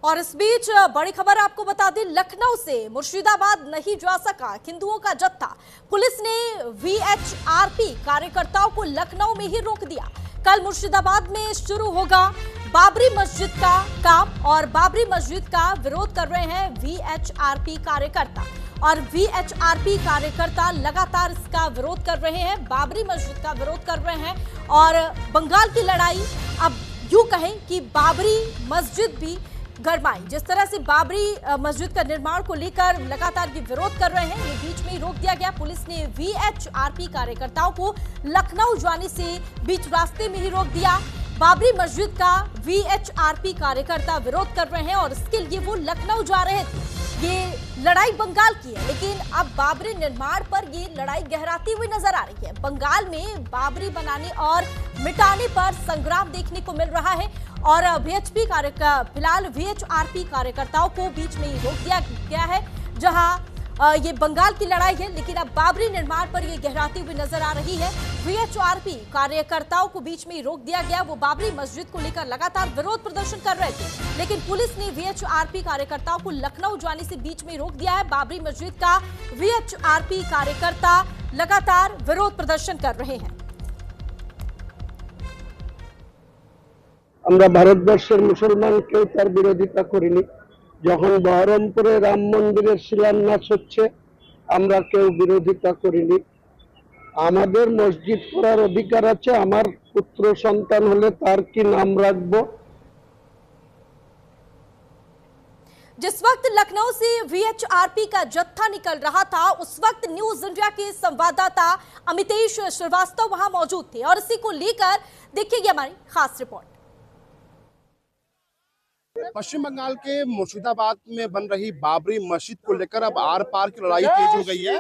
और इस बीच बड़ी खबर आपको बता दें, लखनऊ से मुर्शिदाबाद नहीं जा सका हिंदुओं का जत्था। पुलिस ने वीएचआरपी कार्यकर्ताओं को लखनऊ में ही रोक दिया। कल मुर्शिदाबाद में शुरू होगा बाबरी मस्जिद का काम और बाबरी मस्जिद का विरोध कर रहे हैं वीएचआरपी कार्यकर्ता। और वीएचआरपी कार्यकर्ता लगातार इसका विरोध कर रहे हैं, बाबरी मस्जिद का विरोध कर रहे हैं। और बंगाल की लड़ाई, अब यूं कहें कि बाबरी मस्जिद भी गरमाई। जिस तरह से बाबरी मस्जिद का निर्माण को लेकर लगातार ये विरोध कर रहे हैं, ये बीच में ही रोक दिया गया। पुलिस ने वीएचआरपी कार्यकर्ताओं को लखनऊ जाने से बीच रास्ते में ही रोक दिया। बाबरी मस्जिद का वीएचआरपी कार्यकर्ता विरोध कर रहे हैं और इसके लिए वो लखनऊ जा रहे थे। ये लड़ाई बंगाल की है, लेकिन अब बाबरी निर्माण पर ये लड़ाई गहराती हुई नजर आ रही है। बंगाल में बाबरी बनाने और मिटाने पर संग्राम देखने को मिल रहा है और फिलहाल वीएचआरपी कार्यकर्ताओं को बीच में ही रोक दिया गया है। जहां ये बंगाल की लड़ाई है, लेकिन अब बाबरी निर्माण पर ये गहराती हुई नजर आ रही है। वीएचआरपी कार्यकर्ताओं को बीच में ही रोक दिया गया। वो बाबरी मस्जिद को लेकर लगातार विरोध प्रदर्शन कर रहे थे, लेकिन पुलिस ने वीएचआरपी कार्यकर्ताओं को लखनऊ जाने से बीच में रोक दिया है। बाबरी मस्जिद का वीएचआरपी कार्यकर्ता लगातार विरोध प्रदर्शन कर रहे हैं। আমরা ভারতবর্ষের মুসলমান কেউ তার বিরোধিতা করিনি। যখন বহরমপুরে রাম মন্দিরের শিলান্যাস হচ্ছে আমরা কেউ বিরোধিতা করিনি। আমাদের মসজিদ করার অধিকার আছে। আমার পুত্র সন্তান হলে তার কি নাম রাখবো। जिस वक्त लखनऊ से वीएचआरपी का जत्था निकल रहा था, उस वक्त न्यूज इंडिया के संवाददाता अमितेश श्रीवास्तव वहां मौजूद थे और इसी को लेकर देखिए हमारी खास रिपोर्ट। पश्चिम बंगाल के मुर्शिदाबाद में बन रही बाबरी मस्जिद को लेकर अब आर पार की लड़ाई तेज हो गई है।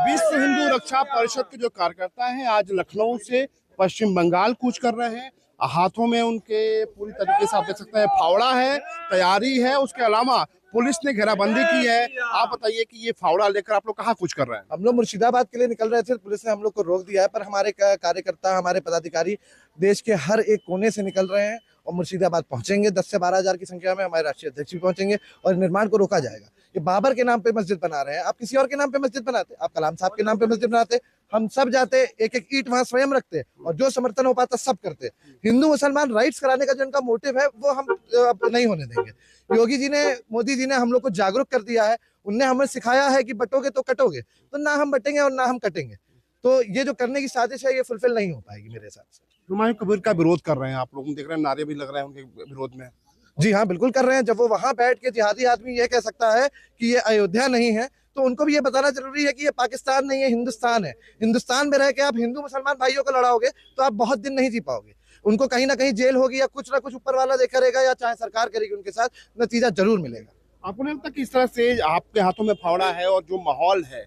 विश्व हिंदू रक्षा परिषद के जो कार्यकर्ता हैं आज लखनऊ से पश्चिम बंगाल कूच कर रहे हैं। हाथों में उनके पूरी तरीके से आप देख सकते हैं फावड़ा है, तैयारी है। उसके अलावा पुलिस ने घेराबंदी की है। आप बताइए कि ये फावड़ा लेकर आप लोग कहाँ कूच कर रहे हैं? हम लोग मुर्शिदाबाद के लिए निकल रहे थे, पुलिस ने हम लोग को रोक दिया है, पर हमारे कार्यकर्ता, हमारे पदाधिकारी देश के हर एक कोने से निकल रहे हैं और मुर्शिदाबाद पहुंचेंगे। 10 से 12 हजार की संख्या में हमारे राष्ट्रीय अध्यक्ष भी पहुंचेंगे और निर्माण को रोका जाएगा। ये बाबर के नाम पे मस्जिद बना रहे हैं, आप किसी और के नाम पे मस्जिद बनाते, आप कलाम साहब के नाम पे मस्जिद बनाते, हम सब जाते, एक एक ईंट वहां स्वयं रखते और जो समर्थन हो पाता सब करते। हिंदू मुसलमान राइट्स कराने का जो इनका मोटिव है वो हम नहीं होने देंगे। योगी जी ने, मोदी जी ने हम लोग को जागरूक कर दिया है। उनने हमें सिखाया है कि बटोगे तो कटोगे, तो ना हम बटेंगे और ना हम कटेंगे। तो ये जो करने की साजिश है ये फुलफिल नहीं हो पाएगी मेरे हिसाब से। हुमायूं कबीर का विरोध कर रहे हैं आप लोग, देख रहे हैं नारे भी लग रहे हैं उनके विरोध में। जी हाँ, बिल्कुल कर रहे हैं। जब वो वहां बैठ के जिहादी आदमी ये कह सकता है कि ये अयोध्या नहीं है, तो उनको भी ये बताना जरूरी है कि ये पाकिस्तान नहीं है, हिंदुस्तान है। हिंदुस्तान में रह के आप हिंदू मुसलमान भाइयों को लड़ाओगे तो आप बहुत दिन नहीं जी पाओगे। उनको कहीं ना कहीं जेल होगी या कुछ ना कुछ ऊपर वाला देखा रहेगा, या चाहे सरकार करेगी उनके साथ, नतीजा जरूर मिलेगा। आपको नहीं लगता कि इस तरह से आपके हाथों में फावड़ा है और जो माहौल है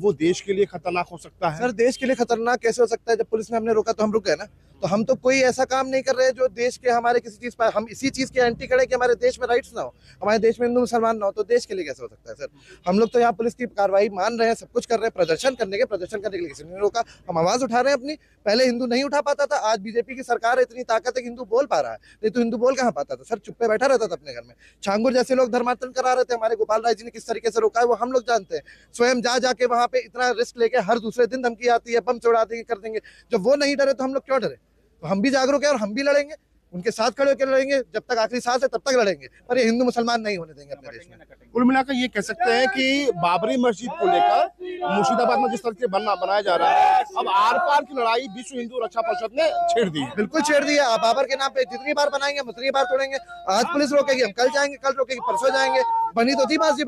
वो देश के लिए खतरनाक हो सकता है? सर, देश के लिए खतरनाक कैसे हो सकता है? जब पुलिस ने हमने रोका तो हम रुक गए ना। तो हम तो कोई ऐसा काम नहीं कर रहे जो देश के हमारे किसी चीज पर, हम इसी चीज के एंटी खड़े कि हमारे देश में राइट्स ना हो, हमारे देश में हिंदू मुसलमान ना हो, तो देश के लिए कैसे हो सकता है? सर, हम लोग तो यहाँ पुलिस की कार्रवाई मान रहे हैं, सब कुछ कर रहे हैं, प्रदर्शन करने के लिए किसी ने रोका। हम आवाज उठा रहे हैं अपनी। पहले हिंदू नहीं उठा पाता था, आज बीजेपी की सरकार है, इतनी ताकत है कि हिंदू बोल पा रहा है। नहीं तो हिंदू बोल कहाँ पाता था? सर, चुप्पे बैठा रहता था अपने घर में। छांगुर जैसे लोग धर्मांतरण करा रहे थे, हमारे गोपाल राय जी ने किस तरीके से रोका है वो हम लोग जानते हैं। स्वयं जाके वहां पे इतना रिस्क लेके हर दूसरे दिन धमकी आती है, बम छोड़ा देंगे, कर देंगे। जब वो नहीं डरे तो हम लोग क्यों डरे? तो हम भी जागरूक है और हम भी लड़ेंगे, उनके साथ खड़े होकर लड़ेंगे। जब तक आखिरी सांस है तब तक लड़ेंगे, पर ये हिंदू मुसलमान नहीं होने देंगे अपने देश में। कुल मिलाकर ये कह सकते हैं कि बाबरी मस्जिद को लेकर मुर्शिदाबाद में जिस तरह से बनाया जा रहा है, अब आर पार की लड़ाई विश्व हिंदू रक्षा परिषद ने छेड़ दी है। बिल्कुल छेड़ दी है। आप बाबर के नाम पे जितनी बार बनाएंगे उतनी बार तोड़ेंगे। आज पुलिस रोकेगी, हम कल जाएंगे, कल रोकेगी, परसों जाएंगे। बनी तो थी बाजी,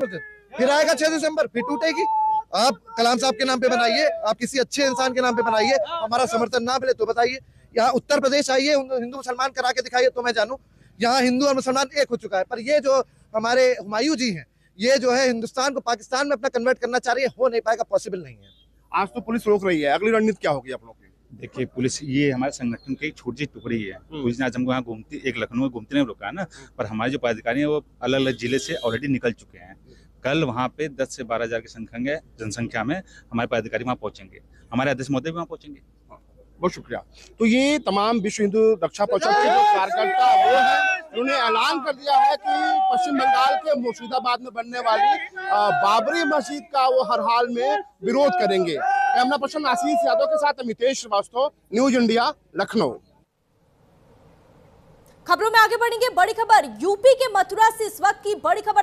फिर आएगा 6 दिसंबर, फिर टूटेगी। आप कलाम साहब के नाम पे बनाइए, आप किसी अच्छे इंसान के नाम पे बनाइए, हमारा समर्थन ना मिले तो बताइए। यहाँ उत्तर प्रदेश आइए, हिंदू मुसलमान करा के दिखाइए तो मैं जानूं। यहाँ हिंदू और मुसलमान एक हो चुका है। पर ये जो हमारे हुमायूं जी हैं, ये जो है हिंदुस्तान को पाकिस्तान में अपना कन्वर्ट करना चाह रही है, हो नहीं पाएगा, पॉसिबल नहीं है। आज तो पुलिस रोक रही है, अगली रणनीति क्या होगी आप लोग की? देखिए, पुलिस ये हमारे संगठन की एक छोटी सी टुकड़ी है। पुलिस ने आज हमको यहाँ घूमती, एक लखनऊ में घूमते नहीं रोका है ना, पर हमारे जो पदाधिकारी हैं वो अलग अलग जिले से ऑलरेडी निकल चुके हैं। कल वहाँ पे 10 से 12 हजार की जनसंख्या में हमारे पदाधिकारी वहाँ पहुंचेंगे, हमारे अध्यक्ष महोदय भी वहाँ पहुंचेंगे। बहुत शुक्रिया। तो ये तमाम विश्व हिंदू रक्षा परिषद के जो कार्यकर्ता वो हैं उन्होंने ऐलान कर दिया है कि पश्चिम बंगाल के मुर्शिदाबाद में बनने वाली बाबरी मस्जिद का वो हर हाल में विरोध करेंगे। कैमरा पर्सन आशीष यादव के साथ अमितेश श्रीवास्तव, न्यूज इंडिया, लखनऊ। खबरों में आगे बढ़ेंगे। बड़ी खबर यूपी के मथुरा से इस वक्त की बड़ी खबर